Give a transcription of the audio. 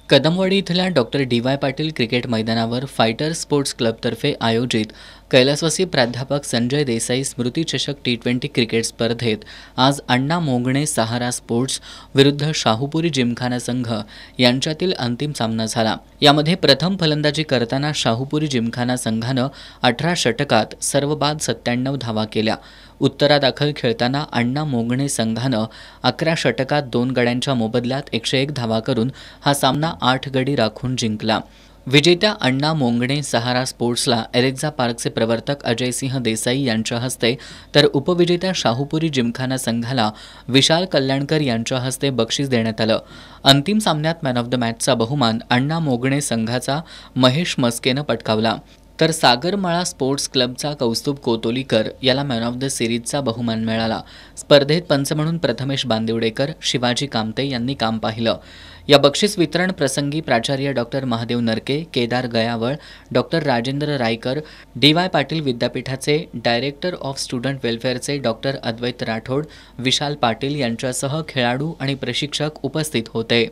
कदमवाडी इथल्या doctor DY. Patil cricket मैदानावर fighter sports क्लबतर्फे आयोजित कैलासवासी प्राध्यापक संजय देसाई स्मृती चषक टी20 क्रिकेट स्पर्धेत आज अण्णा मोगणे सहारा स्पोर्ट्स विरुद्ध शाहूपुरी जिमखाना संघ यांच्यातील अंतिम सामना झाला। यामध्ये प्रथम फलंदाजी करताना शाहूपुरी जिमखाना संघानं 18 षटकात सर्व बाद 97 धावा केल्या। उत्तरादाखल खेळताना अण्णा मोगणे संघानं 11 षटकात 2 गड्यांच्या मोबदल्यात 101 धावा करून हा सामना 8 गडी राखून जिंकला। विजेत्या अण्णा मोंगणे सहारा स्पोर्ट्सला एलेक्झा पार्कचे प्रवर्तक अजयसिंह देसाई यांच्या हस्ते तर उपविजेत्या शाहूपुरी जिमखाना संघाला विशाल कल्याणकर यांच्या हस्ते बक्षीस देण्यात आलं। अंतिम सामन्यात मॅन ऑफ द मॅचचा बहुमान अण्णा मोगणे संघाचा महेश मस्केनं पटकावला, तर सागरमाळा स्पोर्ट्स क्लबचा कौस्तुभ कोतोलीकर याला मॅन ऑफ द सिरीजचा बहुमान मिळाला। स्पर्धेत पंच म्हणून प्रथमेश बांदिवडेकर, शिवाजी कामते यांनी काम पाहिलं। या बक्षीस वितरण प्रसंगी प्राचार्य डॉक्टर महादेव नरके, केदार गयावळ, डॉक्टर राजेंद्र रायकर, डी.वाय. पाटील विद्यापीठाचे डायरेक्टर ऑफ स्टुडंट वेलफेअरचे डॉक्टर अद्वैत राठोड, विशाल पाटील यांच्यासह खेळाडू आणि प्रशिक्षक उपस्थित होते।